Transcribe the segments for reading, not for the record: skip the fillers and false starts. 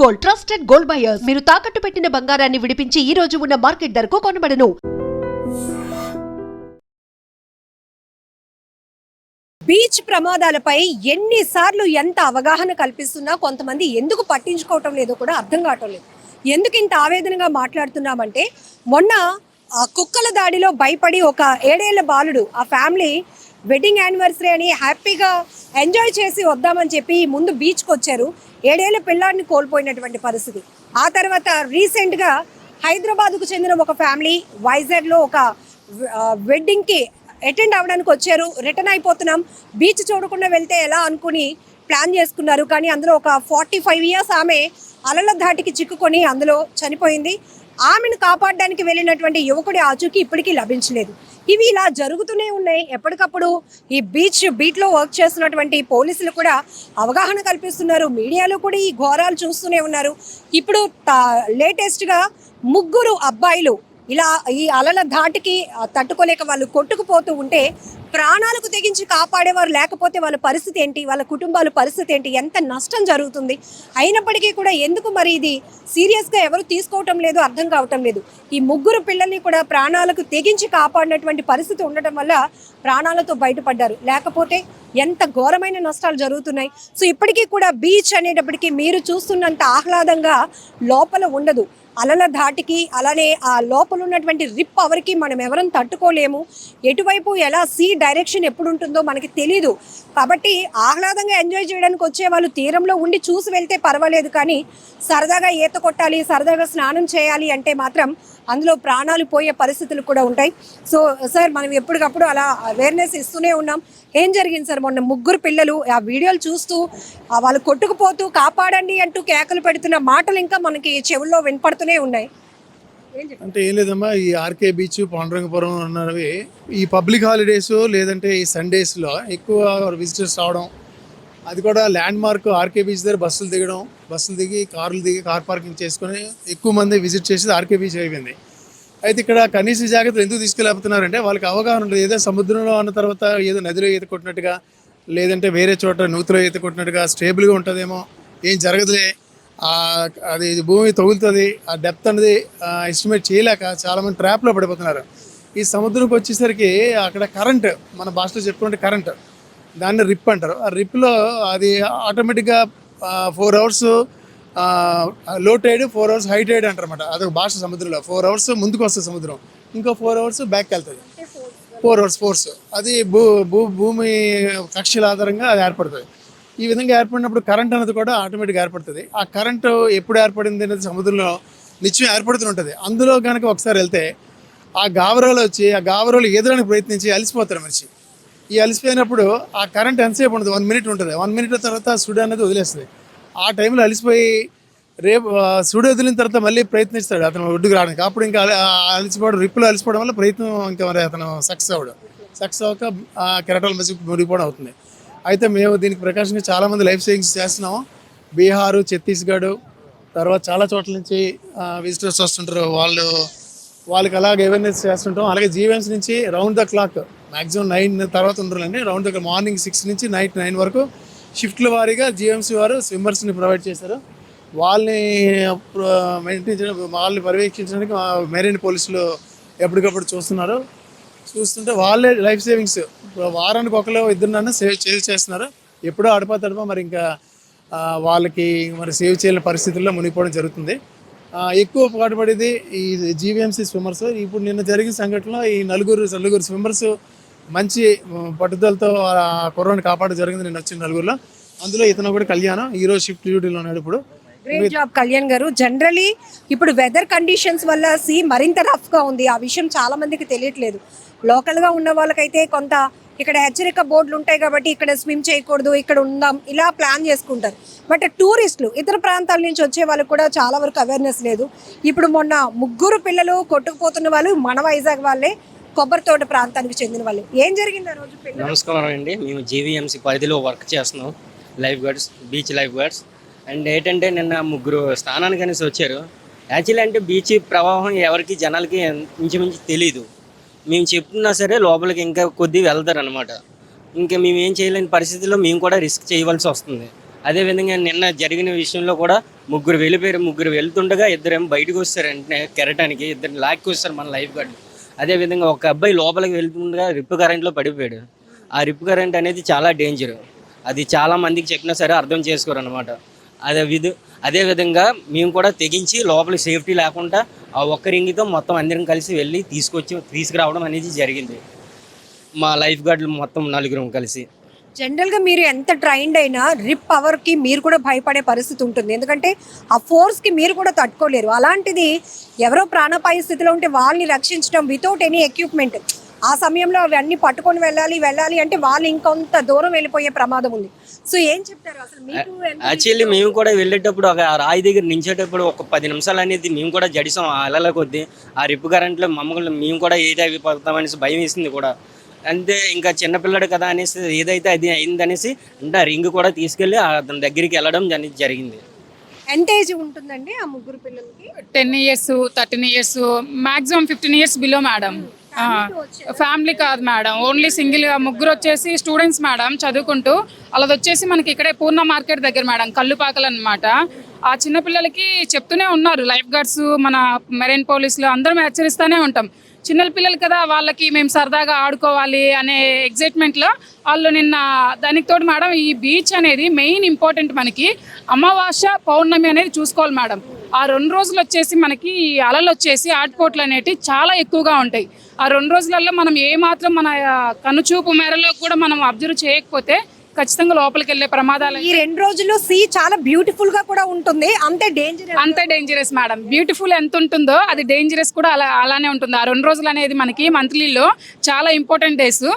Gold, trusted gold buyers. మీరు తాకట్టు పెట్టిన బంగారాన్ని విడిపించి ఈ రోజు ఉన్న మార్కెట్ ధరకు కొనబడను. బీచ్ ప్రమాదాలపై ఎన్నిసార్లు ఎంత అవగాహన కల్పిస్తున్నా కొంతమంది ఎందుకు పట్టించుకోవటం లేదో కూడా అర్థం కావటం లేదు. ఎందుకు ఇంత ఆవేదనగా మాట్లాడుతున్నామంటే, మొన్న కుక్కల దాడిలో భయపడి ఒక 7 ఏళ్ల బాలుడు ఆ ఫ్యామిలీ వెడ్డింగ్ యానివర్సరీ అని హ్యాపీగా ఎంజాయ్ చేసి వద్దామని చెప్పి ముందు బీచ్కి వచ్చారు. 7 ఏళ్ల పిల్లాడిని కోల్పోయినటువంటి పరిస్థితి. ఆ తర్వాత రీసెంట్గా హైదరాబాద్కు చెందిన ఒక ఫ్యామిలీ వైజాగ్లో ఒక వెడ్డింగ్కి అటెండ్ అవ్వడానికి వచ్చారు. రిటర్న్ అయిపోతున్నాం, బీచ్ చూడకుండా వెళ్తే ఎలా అనుకుని ప్లాన్ చేసుకున్నారు. కానీ అందులో ఒక 45 ఇయర్స్ ఆమె అలల ధాటికి చిక్కుకొని అందులో చనిపోయింది. ఆమెను కాపాడడానికి వెళ్ళినటువంటి యువకుడి ఆచూకీ ఇప్పటికీ లభించలేదు. ఇవి ఇలా జరుగుతూనే ఉన్నాయి. ఎప్పటికప్పుడు ఈ బీట్లో వర్క్ చేస్తున్నటువంటి పోలీసులు కూడా అవగాహన కల్పిస్తున్నారు. మీడియాలో కూడా ఈ ఘోరాలు చూస్తూనే ఉన్నారు. ఇప్పుడు లేటెస్ట్గా 3 అబ్బాయిలు ఇలా ఈ అలల ధాటికి తట్టుకోలేక వాళ్ళు కొట్టుకుపోతూ ఉంటే ప్రాణాలకు తెగించి కాపాడేవారు లేకపోతే వాళ్ళ పరిస్థితి ఏంటి, వాళ్ళ కుటుంబాల పరిస్థితి ఏంటి, ఎంత నష్టం జరుగుతుంది. అయినప్పటికీ కూడా ఎందుకు మరి ఇది సీరియస్గా ఎవరు తీసుకోవటం లేదు, అర్థం కావటం లేదు. ఈ 3 పిల్లల్ని కూడా ప్రాణాలకు తెగించి కాపాడినటువంటి పరిస్థితి ఉండటం వల్ల ప్రాణాలతో బయటపడ్డారు. లేకపోతే ఎంత ఘోరమైన నష్టాలు జరుగుతున్నాయి. సో ఇప్పటికీ కూడా బీచ్ అనేటప్పటికీ మీరు చూస్తున్నంత ఆహ్లాదంగా లోపల ఉండదు. అలల ధాటికి అలానే ఆ లోపల ఉన్నటువంటి రిప్ పవర్కి మనం ఎవరం తట్టుకోలేము. ఎటువైపు ఎలా సీ డైరెక్షన్ ఎప్పుడు ఉంటుందో మనకి తెలీదు. కాబట్టి ఆహ్లాదంగా ఎంజాయ్ చేయడానికి వచ్చే వాళ్ళు తీరంలో ఉండి చూసి వెళ్తే పర్వాలేదు. కానీ సరదాగా ఈత కొట్టాలి, సరదాగా స్నానం చేయాలి అంటే మాత్రం అందులో ప్రాణాలు పోయే పరిస్థితులు కూడా ఉంటాయి. సో సార్, మనం ఎప్పటికప్పుడు అలా అవేర్నెస్ ఇస్తూనే ఉన్నాం. ఏం జరిగింది సార్? మొన్న 3 పిల్లలు ఆ వీడియోలు చూస్తూ వాళ్ళు కొట్టుకుపోతూ కాపాడండి అంటూ కేకలు పెడుతున్న మాటలు ఇంకా మనకి చెవుల్లో వినపడుతూనే ఉన్నాయి. అంటే ఏం లేదమ్మా, ఈ ఆర్కే బీచ్, పాండురంగపురం అన్నవి ఈ పబ్లిక్ హాలిడేస్ లేదంటే ఈ సండేస్లో ఎక్కువ విజిటర్స్ రావడం, అది కూడా ల్యాండ్ మార్క్ ఆర్కే బీచ్ దగ్గర బస్సులు దిగి కార్ పార్కింగ్ చేసుకొని ఎక్కువ మంది విజిట్ చేసేది ఆర్కే బీచ్ అయిపోయింది. అయితే ఇక్కడ కనీస జాగ్రత్తలు ఎందుకు తీసుకెళ్ళిపోతున్నారంటే వాళ్ళకి అవగాహన ఉంటుంది. ఏదో సముద్రంలో అన్న తర్వాత ఏదో నదిలో ఈత కొట్టినట్టుగా లేదంటే వేరే చోట నూతిలో ఈత కొట్టినట్టుగా స్టేబుల్గా ఉంటుందేమో, ఏం జరగదులే, అది భూమి తగులుతుంది, ఆ డెప్త్ అనేది ఎస్టిమేట్ చేయలేక చాలామంది ట్రాప్లో పడిపోతున్నారు. ఈ సముద్రంకి వచ్చేసరికి అక్కడ కరెంట్, మన భాషలో చెప్పుకుంటే కరెంట్, దాన్ని రిప్ అంటారు. ఆ రిప్లో అది ఆటోమేటిక్గా 4 అవర్స్ లో టైడ్, 4 అవర్స్ హై టైడ్ అంటారు అనమాట. అదొక భాష సముద్రంలో. 4 అవర్స్ ముందుకు వస్తుంది సముద్రం, ఇంకో 4 అవర్స్ బ్యాక్ వెళ్తుంది. 4 అవర్స్ ఫోర్స్ అది భూమి కక్షల ఆధారంగా అది ఏర్పడుతుంది. ఈ విధంగా ఏర్పడినప్పుడు కరెంట్ అనేది కూడా ఆటోమేటిక్గా ఏర్పడుతుంది. ఆ కరెంటు ఎప్పుడు ఏర్పడింది అనేది సముద్రంలో నిత్యం ఏర్పడుతుంటుంది. అందులో కనుక ఒకసారి వెళ్తే ఆ గావరాలు వచ్చి ఆ గావరాలు ఎదురడానికి ప్రయత్నించి అలసిపోతారు మనిషి. ఈ అలసిపోయినప్పుడు ఆ కరెంట్ ఎంతసేపు ఉండదు, 1 మినిట్ ఉంటుంది. 1 మినిట్ తర్వాత సుడి అనేది వదిలేస్తుంది. ఆ టైంలో అలసిపోయి రేపు సుడి వదిలిన తర్వాత మళ్ళీ ప్రయత్నిస్తాడు అతను ఒడ్డుకు రావడానికి. అప్పుడు ఇంకా అలసిపోవడం, రిప్పులో అలసిపోవడం వల్ల ప్రయత్నం ఇంకా మరి అతను సక్సెస్ అవ్వక కెరటాల మధ్య మునిగిపోవడం అవుతుంది. అయితే మేము దీనికి ప్రకాశంగా చాలామంది లైఫ్ సేవింగ్స్ చేస్తున్నాము. బీహారు, ఛత్తీస్గఢ్ తర్వాత చాలా చోట్ల నుంచి విజిటర్స్ వస్తుంటారు. వాళ్ళకి అలాగే అవేర్నెస్ చేస్తుంటాం. అలాగే జీవీఎంసీ నుంచి రౌండ్ ద క్లాక్ మ్యాక్సిమం 9 తర్వాత ఉండరండి. రౌండ్ ద మార్నింగ్ 6 నుంచి నైట్ 9 వరకు షిఫ్ట్ల వారీగా జీవీఎంసీ వారు స్విమ్మర్స్ని ప్రొవైడ్ చేశారు. వాళ్ళని మెయింటైన్ చేయడం, వాళ్ళని పర్యవేక్షించడానికి మెరైన్ పోలీసులు ఎప్పటికప్పుడు చూస్తుంటే వాళ్ళే లైఫ్ సేవింగ్స్ వారానికి 1-2 సేవ్ చేస్తున్నారు. ఎప్పుడో అడపా మరి ఇంకా వాళ్ళకి మరి సేవ్ చేయలేని పరిస్థితుల్లో మునిగిపోవడం జరుగుతుంది. ఎక్కువ పాటుపడేది ఈ జీవీఎంసీ స్విమ్మర్స్. ఇప్పుడు నిన్న జరిగిన సంఘటనలో ఈ నలుగురు స్విమ్మర్స్ మంచి పట్టుదలతో కుర్రాన్ని కాపాడడం జరిగింది. నేను వచ్చిన 4గురిలో, అందులో ఇతను కూడా కళ్యాణం ఈరోజు షిఫ్ట్ డ్యూటీలో ఉన్నాడు. ఇప్పుడు గ్రేట్ జాబ్ కళ్యాణ్ గారు. జనరలీ ఇప్పుడు వెదర్ కండిషన్స్ వల్ల సీ మరింత రఫ్గా ఉంది. ఆ విషయం చాలా మందికి తెలియట్లేదు. లోకల్గా ఉన్న వాళ్ళకైతే కొంత ఇక్కడ హెచ్చరిక బోర్డులు ఉంటాయి కాబట్టి ఇక్కడ స్విమ్ చేయకూడదు, ఇక్కడ ఉందాం, ఇలా ప్లాన్ చేసుకుంటారు. బట్ టూరిస్టులు ఇతర ప్రాంతాల నుంచి వచ్చే వాళ్ళకి కూడా చాలా వరకు అవేర్నెస్ లేదు. ఇప్పుడు మొన్న 3 పిల్లలు కొట్టుకుపోతున్న వాళ్ళు మన వైజాగ్ వాళ్ళే, కొబ్బరితోట ప్రాంతానికి చెందిన వాళ్ళు. ఏం జరిగింది ఆ రోజు? నమస్కారం అండి. మేము జీవీఎంసీ పరిధిలో వర్క్ చేస్తున్నాం, life guards, beach life guards. And ఏంటంటే నిన్న 3 స్నానానికి అనేసి వచ్చారు. యాక్చువల్లీ అంటే బీచ్ ప్రవాహం ఎవరికి జనాలకి ఇంచుమించు తెలీదు. మేము చెప్తున్నా సరే లోపలికి ఇంకా కొద్ది వెళ్తారు అనమాట. ఇంకా మేము ఏం చేయలేని పరిస్థితుల్లో మేము కూడా రిస్క్ చేయవలసి వస్తుంది. అదేవిధంగా నిన్న జరిగిన విషయంలో కూడా ముగ్గురు వెళ్ళిపోయారు. ముగ్గురు వెళ్తుండగా ఇద్దరేమో బయటకు వస్తారు, వెంటనే కెరటానికి ఇద్దరు లాక్కి వస్తారు మన లైఫ్ గార్డ్. అదేవిధంగా ఒక అబ్బాయి లోపలికి వెళ్తుండగా రిప్ కరెంట్లో పడిపోయాడు. ఆ రిప్ కరెంట్ అనేది చాలా డేంజర్. అది చాలా మందికి చెప్పినా సరే అర్థం చేసుకోరు అనమాట. అదేవిధంగా మేము కూడా తెగించి లోపలికి సేఫ్టీ లేకుండా ఆ ఒక్క రింగితో మొత్తం అందరం కలిసి వెళ్ళి తీసుకురావడం అనేది జరిగింది. మా లైఫ్ గార్డులు మొత్తం నలుగురం కలిసి. జనరల్గా మీరు ఎంత ట్రైన్డ్ అయినా రిప్ పవర్కి మీరు కూడా భయపడే పరిస్థితి ఉంటుంది, ఎందుకంటే ఆ ఫోర్స్కి మీరు కూడా తట్టుకోలేరు. అలాంటిది ఎవరో ప్రాణాపాయ స్థితిలో ఉంటే వాళ్ళని రక్షించడం వితౌట్ ఎనీ ఎక్విప్మెంట్, ఆ సమయంలో అవన్నీ పట్టుకొని వెళ్ళాలి అంటే వాళ్ళు ఇంకొంత దూరం వెళ్ళిపోయే ప్రమాదం ఉంది. సో ఏం చెప్తారు అసలు మీకు? యాక్చువల్లీ మేము కూడా వెళ్ళేటప్పుడు ఒక రాయి దగ్గర నించేటప్పుడు ఒక 10 నిమిషాలు అనేది మేము కూడా జడిసాం ఆ అలల కొద్దీ. ఆ రిప్ కరెంట్లో మమ్మల్ని మేము కూడా అయిపోతామనేసి భయం వేసింది కూడా. అంతే, ఇంకా చిన్నపిల్లడు కదా అనేసి ఏదైతే అది అయిందనేసి అంటే ఆ రింగ్ కూడా తీసుకెళ్ళి అతని దగ్గరికి వెళ్ళడం జరిగింది. ఎంత ఏజ్ ఉంటుందండి ఆ ముగ్గురు పిల్లలకి? 10 years, 13 years, maximum 15 years below madam. Family కాదు మేడం, ఓన్లీ సింగిల్. ముగ్గురు వచ్చేసి స్టూడెంట్స్ మేడం, చదువుకుంటూ. అలాది వచ్చేసి మనకి ఇక్కడే పూర్ణ మార్కెట్ దగ్గర మేడం, కల్లుపాకలు అనమాట. ఆ చిన్నపిల్లలకి చెప్తూనే ఉన్నారు లైఫ్ గార్డ్స్, మన మెరైన్ పోలీసులు అందరం హెచ్చరిస్తూనే ఉంటాం. చిన్న పిల్లలు కదా, వాళ్ళకి మేము సరదాగా ఆడుకోవాలి అనే ఎగ్జైట్మెంట్లో వాళ్ళు నిన్న దానికి తోడు మేడం ఈ బీచ్ అనేది మెయిన్ ఇంపార్టెంట్. మనకి అమావాస్య పౌర్ణమి అనేది చూసుకోవాలి మేడం. ఆ 2 రోజులు వచ్చేసి మనకి ఈ అలలు వచ్చేసి ఆటుపోట్లు అనేటివి చాలా ఎక్కువగా ఉంటాయి. ఆ 2 రోజులలో మనం ఏమాత్రం మన కనుచూపు మేరలో కూడా మనం అబ్జర్వ్ చేయకపోతే ఖచ్చితంగా లోపలికి వెళ్ళే ప్రమాదాలు. ఈ 2 రోజుల్లో సీ చాలా బ్యూటిఫుల్ గా కూడా ఉంటుంది, అంతే డేంజరస్ మేడం. బ్యూటిఫుల్ ఎంత ఉంటుందో అది డేంజరస్ కూడా అలానే ఉంటుంది. ఆ 2 రోజులు అనేది మనకి మంత్లీలో చాలా ఇంపార్టెంట్ డేస్.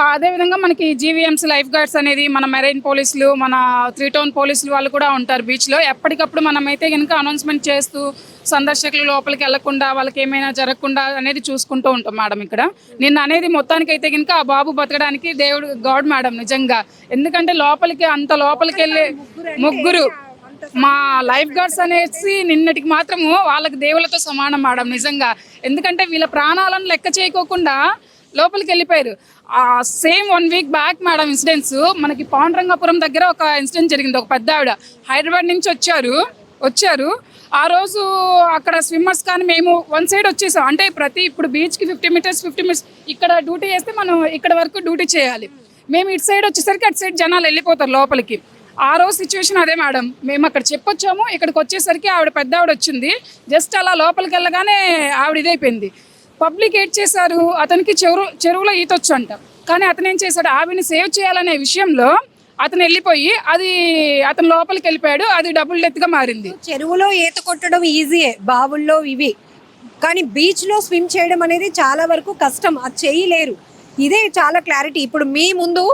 అదేవిధంగా మనకి జీవీఎంసీ లైఫ్ గార్డ్స్ అనేది, మన మెరైన్ పోలీసులు, మన 3 టౌన్ పోలీసులు వాళ్ళు కూడా ఉంటారు బీచ్లో. ఎప్పటికప్పుడు మనమైతే కనుక అనౌన్స్మెంట్ చేస్తూ సందర్శకులు లోపలికి వెళ్లకుండా వాళ్ళకి ఏమైనా జరగకుండా అనేది చూసుకుంటూ ఉంటాం మేడం ఇక్కడ. నిన్న అనేది మొత్తానికైతే కనుక ఆ బాబు బతకడానికి దేవుడు గాడ్ మేడం నిజంగా. ఎందుకంటే లోపలికి అంత లోపలికి వెళ్ళే ముగ్గురు మా లైఫ్ గార్డ్స్ అనేసి నిన్నటికి మాత్రము వాళ్ళకి దేవులతో సమానం మేడం నిజంగా. ఎందుకంటే వీళ్ళ ప్రాణాలను లెక్క చేయకోకుండా లోపలికి వెళ్ళిపోయారు. Same 1 week back madam incidents మనకి పాండురంగాపురం దగ్గర ఒక ఇన్సిడెంట్ జరిగింది. ఒక పెద్ద ఆవిడ హైదరాబాద్ నుంచి వచ్చారు. ఆ రోజు అక్కడ స్విమ్మర్స్ కానీ మేము 1 side వచ్చేసాం. అంటే ఇప్పుడు బీచ్కి 50 meters ఇక్కడ డ్యూటీ చేస్తే మనం ఇక్కడ వరకు డ్యూటీ చేయాలి. మేము ఇటు సైడ్ వచ్చేసరికి అటు సైడ్ జనాలు వెళ్ళిపోతారు లోపలికి. ఆ రోజు సిచ్యువేషన్ అదే మేడం. మేము అక్కడ చెప్పొచ్చాము, ఇక్కడికి వచ్చేసరికి ఆవిడ పెద్ద ఆవిడ వచ్చింది. జస్ట్ అలా లోపలికి వెళ్ళగానే ఆవిడ ఇదైపోయింది. పబ్లిక్ ఏడ్ చేశారు, అతనికి చెరువులో ఈతొచ్చు అంట. కానీ అతను ఏం చేశాడు, ఆవిడని సేవ్ చేయాలనే విషయంలో అతను వెళ్ళిపోయి అతను లోపలికి వెళ్ళిపోయాడు. అది డబుల్ డెత్గా మారింది. చెరువులో ఈత కొట్టడం ఈజీయే, బావుల్లో ఇవి, కానీ బీచ్లో స్విమ్ చేయడం అనేది చాలా వరకు కష్టం, అది చేయలేరు. ఇదే చాలా క్లారిటీ. ఇప్పుడు మీ ముందు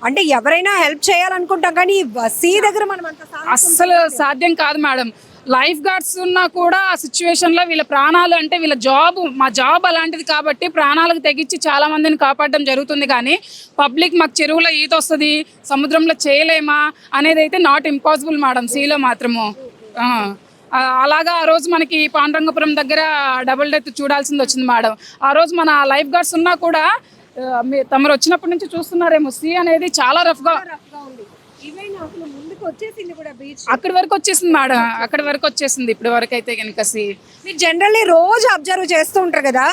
అంటే ఎవరైనా హెల్ప్ చేయాలనుకుంటాం, కానీ సీ దగ్గర మనం అస్సలు సాధ్యం కాదు మేడం. లైఫ్ గార్డ్స్ ఉన్నా కూడా ఆ సిచ్యువేషన్లో వీళ్ళ ప్రాణాలు అంటే వీళ్ళ మా జాబ్ అలాంటిది కాబట్టి ప్రాణాలకు తెగించి చాలా మందిని కాపాడడం జరుగుతుంది. కానీ పబ్లిక్ మాకు చెరువులో ఈత వస్తుంది, సముద్రంలో చేయలేమా అనేది అయితే నాట్ ఇంపాసిబుల్ మేడం, సీలో మాత్రము. అలాగా ఆ రోజు మనకి పాండురంగపురం దగ్గర డబుల్ డెత్ చూడాల్సింది వచ్చింది మేడం. ఆ రోజు మన లైఫ్ గార్డ్స్ ఉన్నా కూడా తమరు వచ్చినప్పటి నుంచి చూస్తున్నారేమో, సీ అనేది చాలా రఫ్గా ఉంది. అక్కడి వరకు వచ్చేసింది మేడం, అక్కడి వరకు వచ్చేసింది ఇప్పటి వరకు అయితే కనుక. సీ మీరు జనరల్లీ రోజు అబ్జర్వ్ చేస్తూ ఉంటారు కదా,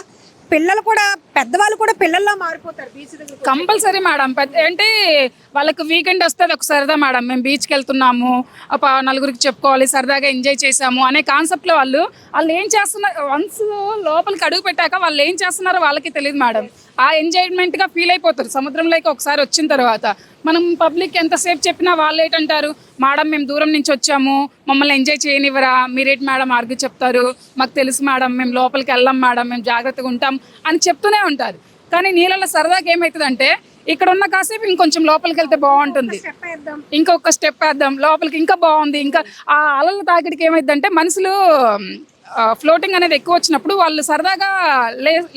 పిల్లలు కూడా పెద్దవాళ్ళు కూడా పిల్లల్లా మారిపోతారు బీచ్ దగ్గర. Compulsory madam. అంటే వాళ్ళకి వీకెండ్ వస్తుంది ఒక సరదా మేడం, మేము బీచ్కి వెళ్తున్నాము, నలుగురికి చెప్పుకోవాలి, సరదాగా ఎంజాయ్ చేసాము అనే కాన్సెప్ట్లో వాళ్ళు ఏం చేస్తున్నారు, వన్స్ లోపలికి అడుగు పెట్టాక వాళ్ళు ఏం చేస్తున్నారో వాళ్ళకి తెలియదు మేడం. ఆ ఎంజాయ్మెంట్గా ఫీల్ అయిపోతారు సముద్రంలోకి ఒకసారి వచ్చిన తర్వాత. మనం పబ్లిక్ ఎంతసేపు చెప్పినా వాళ్ళు ఏంటంటారు, మేడం మేము దూరం నుంచి వచ్చాము, మమ్మల్ని ఎంజాయ్ చేయనివ్వరా, మీరేంటి మేడం ఆర్గ్యూ చెప్తారు, మాకు తెలుసు మేడం, మేము లోపలికి వెళ్ళాం మేడం, మేము జాగ్రత్తగా ఉంటాం అని చెప్తూనే ఉంటారు. కానీ నీళ్ళలో సరదాగా ఏమవుతుందంటే ఇక్కడ ఉన్న కాసేపు ఇంకొంచెం లోపలికి వెళ్తే బాగుంటుంది, ఇంకొక స్టెప్ వేద్దాం లోపలికి, ఇంకా బాగుంది. ఇంకా ఆ అలల తాకిడికి ఏమైందంటే మనుషులు ఫ్లోటింగ్ అనేది ఎక్కువ వచ్చినప్పుడు వాళ్ళు సరదాగా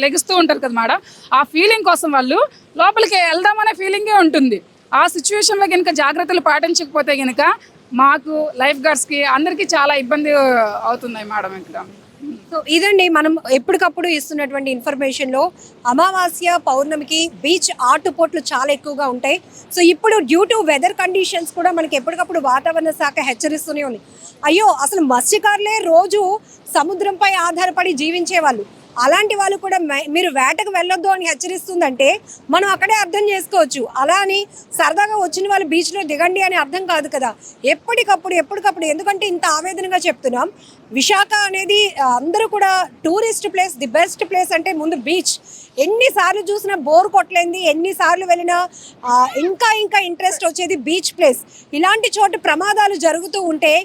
లెగుస్తూ ఉంటారు కదా మేడం. ఆ ఫీలింగ్ కోసం వాళ్ళు లోపలికి వెళ్దామనే ఫీలింగే ఉంటుంది. ఆ సిచ్యువేషన్లో కనుక జాగ్రత్తలు పాటించకపోతే కనుక మాకు లైఫ్ గార్డ్స్కి అందరికీ చాలా ఇబ్బంది అవుతున్నాయి మేడం ఇక్కడ. సో ఇదండి మనం ఎప్పటికప్పుడు ఇస్తున్నటువంటి ఇన్ఫర్మేషన్లో అమావాస్య పౌర్ణమికి బీచ్ ఆటుపోట్లు చాలా ఎక్కువగా ఉంటాయి. సో ఇప్పుడు డ్యూ టు వెదర్ కండిషన్స్ కూడా మనకి ఎప్పటికప్పుడు వాతావరణ శాఖ హెచ్చరిస్తూనే ఉంది. అయ్యో అసలు మత్స్యకారులే రోజు సముద్రంపై ఆధారపడి జీవించేవాళ్ళు, అలాంటి వాళ్ళు కూడా మీరు వేటకు వెళ్ళొద్దు అని హెచ్చరిస్తుందంటే మనం అక్కడే అర్థం చేసుకోవచ్చు. అలా అని సరదాగా వచ్చిన వాళ్ళు బీచ్లో దిగండి అని అర్థం కాదు కదా. ఎప్పటికప్పుడు ఎందుకంటే ఇంత ఆవేదనగా చెప్తున్నాం. విశాఖ అనేది అందరూ కూడా tourist place, the best place అంటే ముందు బీచ్. ఎన్నిసార్లు చూసినా బోర్ కొట్టలేంది, ఎన్నిసార్లు వెళ్ళినా ఇంకా ఇంట్రెస్ట్ వచ్చేది బీచ్ ప్లేస్. ఇలాంటి చోట ప్రమాదాలు జరుగుతూ ఉంటే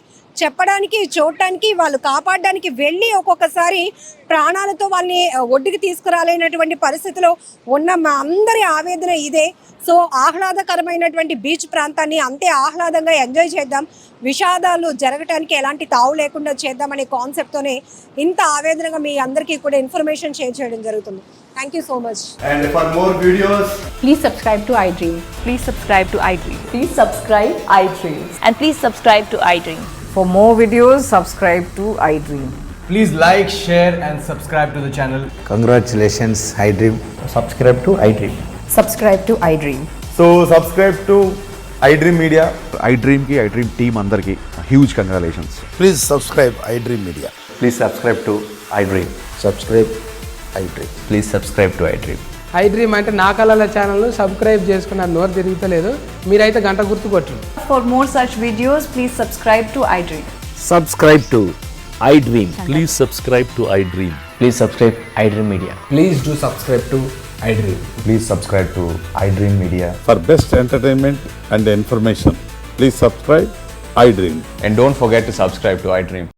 చెప్పడానికి, చూడటానికి, వాళ్ళు కాపాడడానికి వెళ్ళి ఒక్కొక్కసారి ప్రాణాలతో వాళ్ళని ఒడ్డుకి తీసుకురాలేనటువంటి పరిస్థితిలో ఉన్న మా అందరి ఆవేదన ఇదే. సో ఆహ్లాదకరమైనటువంటి బీచ్ ప్రాంతాన్ని అంతే ఆహ్లాదంగా ఎంజాయ్ చేద్దాం, విషాదాలు జరగటానికి ఎలాంటి తావు లేకుండా చేద్దామనే కాన్సెప్ట్తోనే ఇంత ఆవేదనగా మీ అందరికీ కూడా ఇన్ఫర్మేషన్ షేర్ చేయడం జరుగుతుంది. Thank you so much. And for more videos, Please subscribe to iDream. Please subscribe to iDream. Please subscribe iDream. And please subscribe to iDream. For more videos, subscribe to iDream. please like, share and subscribe to the channel. Congratulations, iDream. Subscribe to iDream. Subscribe to iDream. So subscribe to iDream Media. iDream ki iDream team andarki huge congratulations. Please subscribe iDream Media. Please subscribe to iDream. Subscribe iDream. Please subscribe to iDream. iDream అంటే నా కళల channel subscribe చేసుకున్న నోరు తిరుగుతలేదు, మీరైతే గంట గుర్తు కొట్టండి. For more such videos, please subscribe to iDream. Subscribe to iDream. Please subscribe to iDream. Please subscribe iDream Media. Please do subscribe to iDream. Please subscribe to iDream Media. For best entertainment and information, please subscribe iDream. And don't forget to subscribe to iDream.